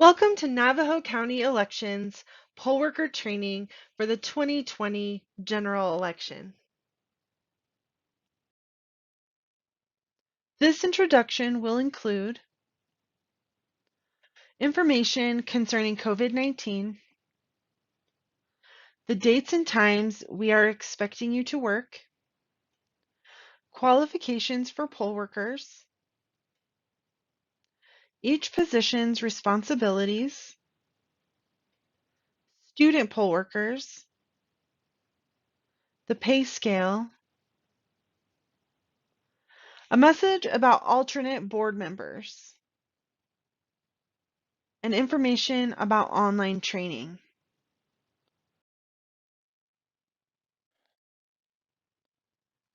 Welcome to Navajo County Elections poll worker training for the 2020 general election. This introduction will include information concerning COVID-19, the dates and times we are expecting you to work, qualifications for poll workers, each position's responsibilities, student poll workers, the pay scale, a message about alternate board members, and information about online training.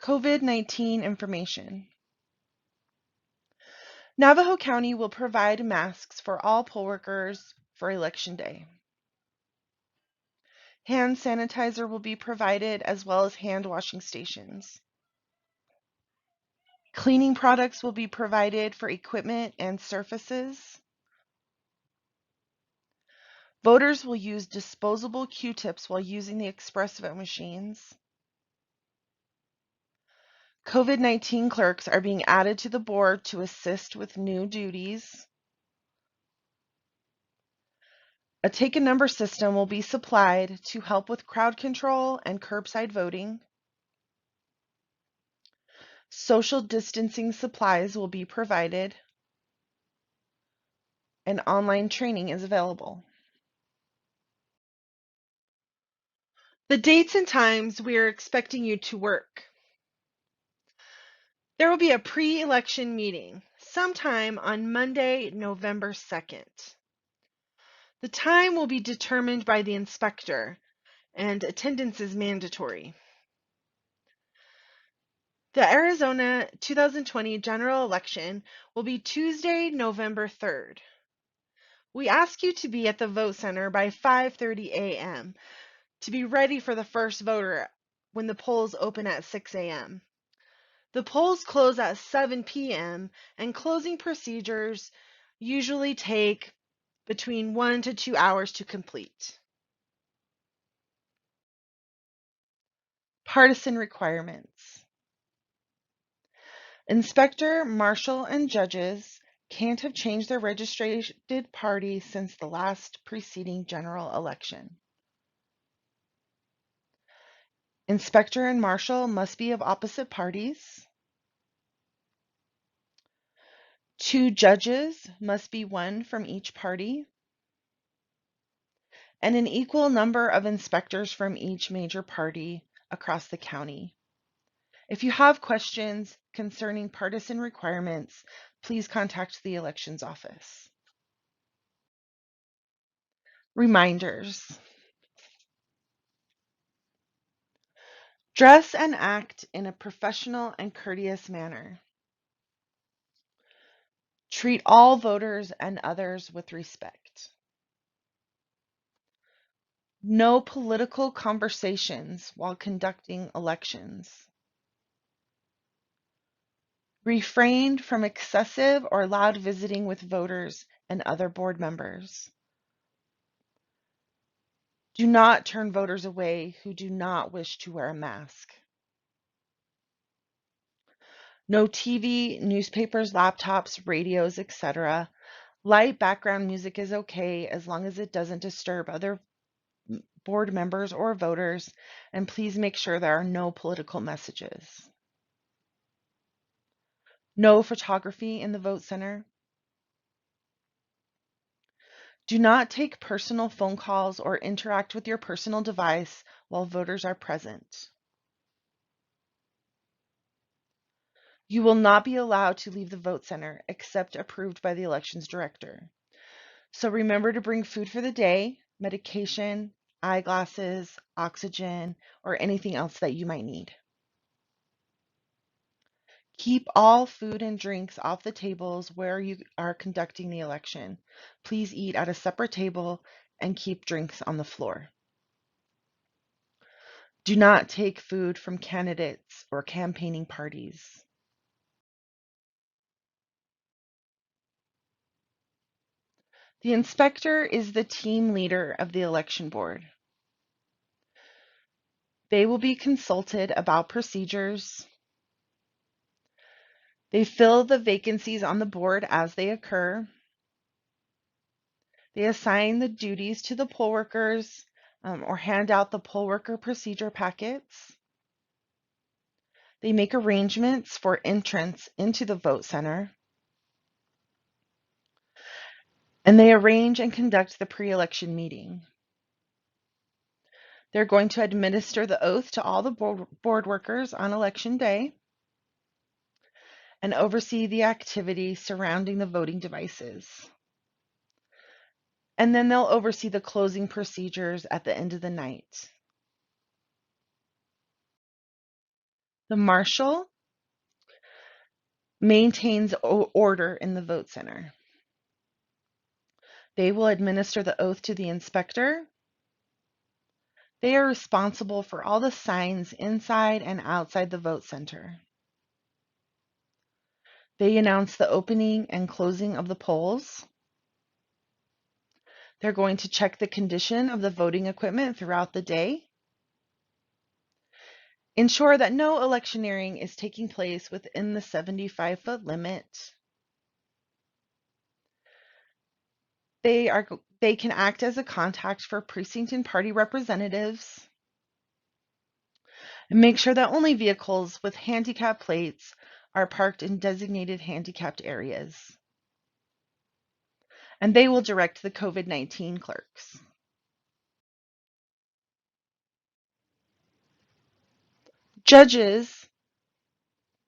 COVID-19 information. Navajo County will provide masks for all poll workers for Election Day. Hand sanitizer will be provided as well as hand washing stations. Cleaning products will be provided for equipment and surfaces. Voters will use disposable Q-tips while using the express vote machines. COVID-19 clerks are being added to the board to assist with new duties. A take a number system will be supplied to help with crowd control and curbside voting. Social distancing supplies will be provided, and online training is available. The dates and times we are expecting you to work. There will be a pre-election meeting sometime on Monday, November 2nd. The time will be determined by the inspector, and attendance is mandatory. The Arizona 2020 general election will be Tuesday, November 3rd. We ask you to be at the vote center by 5:30 a.m. to be ready for the first voter when the polls open at 6 a.m. The polls close at 7 p.m. and closing procedures usually take between 1 to 2 hours to complete. Partisan requirements. Inspector, marshal, and judges can't have changed their registered party since the last preceding general election. Inspector and marshal must be of opposite parties. 2 judges must be 1 from each party. And an equal number of inspectors from each major party across the county. If you have questions concerning partisan requirements, please contact the elections office. Reminders. Dress and act in a professional and courteous manner. Treat all voters and others with respect. No political conversations while conducting elections. Refrain from excessive or loud visiting with voters and other board members. Do not turn voters away who do not wish to wear a mask. No TV, newspapers, laptops, radios, etc. Light background music is okay as long as it doesn't disturb other board members or voters, and please make sure there are no political messages. No photography in the vote center. Do not take personal phone calls or interact with your personal device while voters are present. You will not be allowed to leave the vote center except approved by the elections director. So remember to bring food for the day, medication, eyeglasses, oxygen, or anything else that you might need. Keep all food and drinks off the tables where you are conducting the election. Please eat at a separate table and keep drinks on the floor. Do not take food from candidates or campaigning parties. The inspector is the team leader of the election board. They will be consulted about procedures. They fill the vacancies on the board as they occur. They assign the duties to the poll workers or hand out the poll worker procedure packets. They make arrangements for entrance into the vote center. And they arrange and conduct the pre-election meeting. They're going to administer the oath to all the board workers on election day and oversee the activity surrounding the voting devices. And then they'll oversee the closing procedures at the end of the night. The marshal maintains order in the vote center. They will administer the oath to the inspector. They are responsible for all the signs inside and outside the vote center. They announce the opening and closing of the polls. They're going to check the condition of the voting equipment throughout the day. Ensure that no electioneering is taking place within the 75-foot limit. They can act as a contact for precinct and party representatives. And make sure that only vehicles with handicap plates are parked in designated handicapped areas. And they will direct the COVID-19 clerks. Judges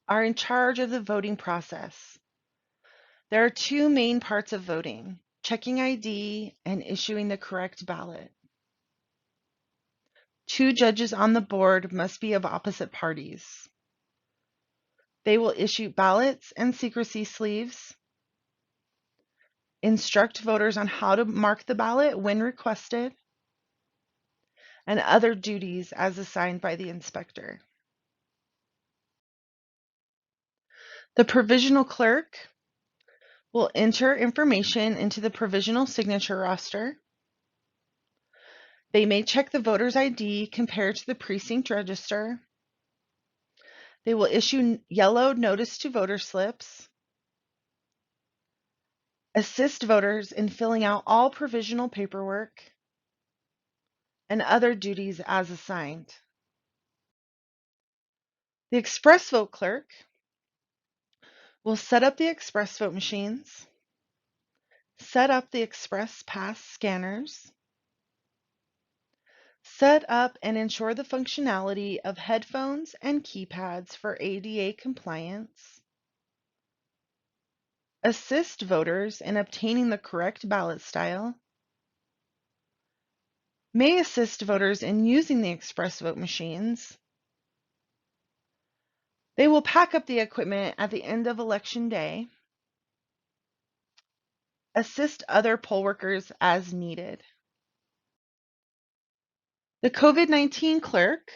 are in charge of the voting process. There are two main parts of voting: checking ID and issuing the correct ballot. Two judges on the board must be of opposite parties. They will issue ballots and secrecy sleeves, instruct voters on how to mark the ballot when requested, and other duties as assigned by the inspector. The provisional clerk will enter information into the provisional signature roster. They may check the voter's ID compared to the precinct register. They will issue yellow notice to voter slips, assist voters in filling out all provisional paperwork, and other duties as assigned. The express vote clerk will set up the express vote machines, set up the express pass scanners, set up and ensure the functionality of headphones and keypads for ADA compliance, assist voters in obtaining the correct ballot style, may assist voters in using the express vote machines. They will pack up the equipment at the end of election day, assist other poll workers as needed. The COVID-19 clerk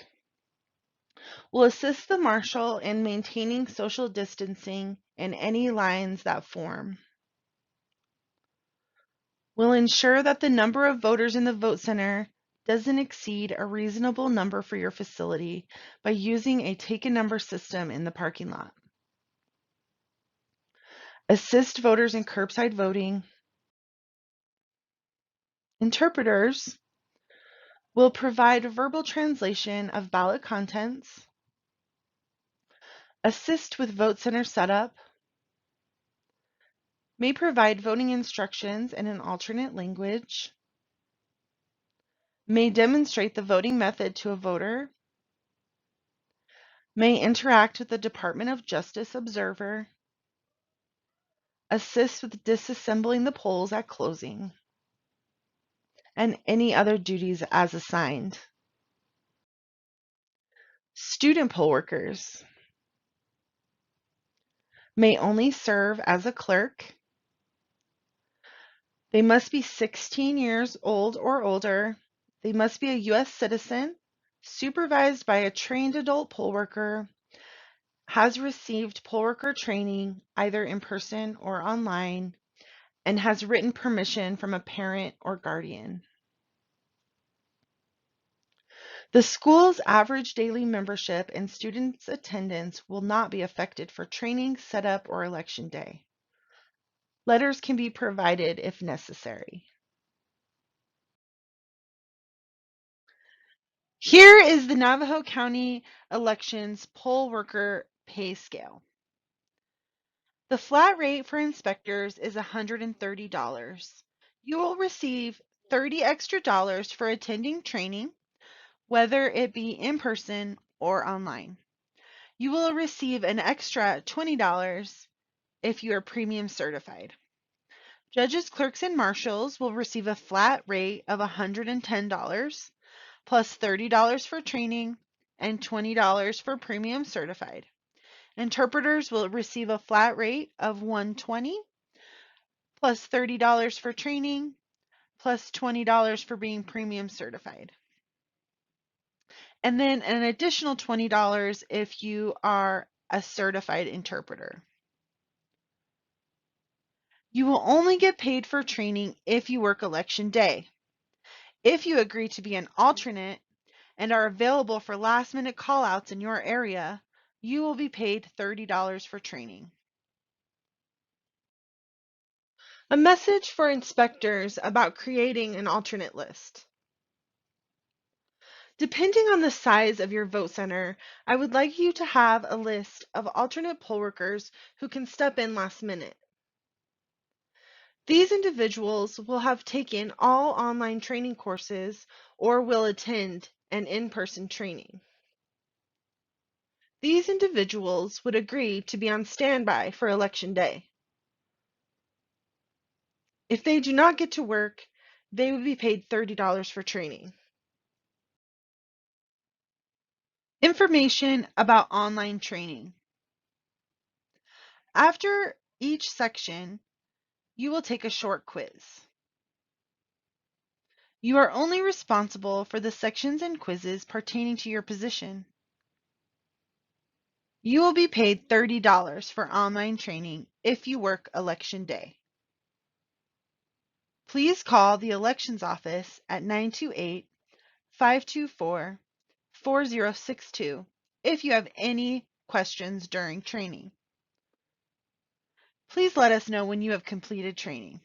will assist the marshal in maintaining social distancing in any lines that form. Will ensure that the number of voters in the vote center doesn't exceed a reasonable number for your facility by using a take a number system in the parking lot. Assist voters in curbside voting. Interpreters will provide verbal translation of ballot contents, assist with vote center setup, may provide voting instructions in an alternate language, may demonstrate the voting method to a voter, may interact with the Department of Justice observer, assist with disassembling the polls at closing, and any other duties as assigned. Student poll workers may only serve as a clerk. They must be 16 years old or older. They must be a U.S. citizen, supervised by a trained adult poll worker, has received poll worker training either in person or online, and has written permission from a parent or guardian. The school's average daily membership and students' attendance will not be affected for training, setup, or election day. Letters can be provided if necessary. Here is the Navajo County Elections poll worker pay scale. The flat rate for inspectors is $130. You will receive $30 extra for attending training, whether it be in person or online. You will receive an extra $20 if you are premium certified. Judges, clerks, and marshals will receive a flat rate of $110 plus $30 for training and $20 for premium certified. Interpreters will receive a flat rate of $120 plus $30 for training plus $20 for being premium certified. And then an additional $20 if you are a certified interpreter. You will only get paid for training if you work election day. If you agree to be an alternate and are available for last-minute call-outs in your area, you will be paid $30 for training. A message for inspectors about creating an alternate list. Depending on the size of your vote center, I would like you to have a list of alternate poll workers who can step in last minute. These individuals will have taken all online training courses or will attend an in-person training. These individuals would agree to be on standby for Election Day. If they do not get to work, they would be paid $30 for training. Information about online training. After each section, you will take a short quiz. You are only responsible for the sections and quizzes pertaining to your position. You will be paid $30 for online training if you work Election Day. Please call the Elections Office at 928-524-4062 if you have any questions during training. Please let us know when you have completed training.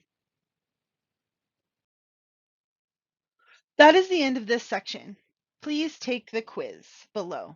That is the end of this section. Please take the quiz below.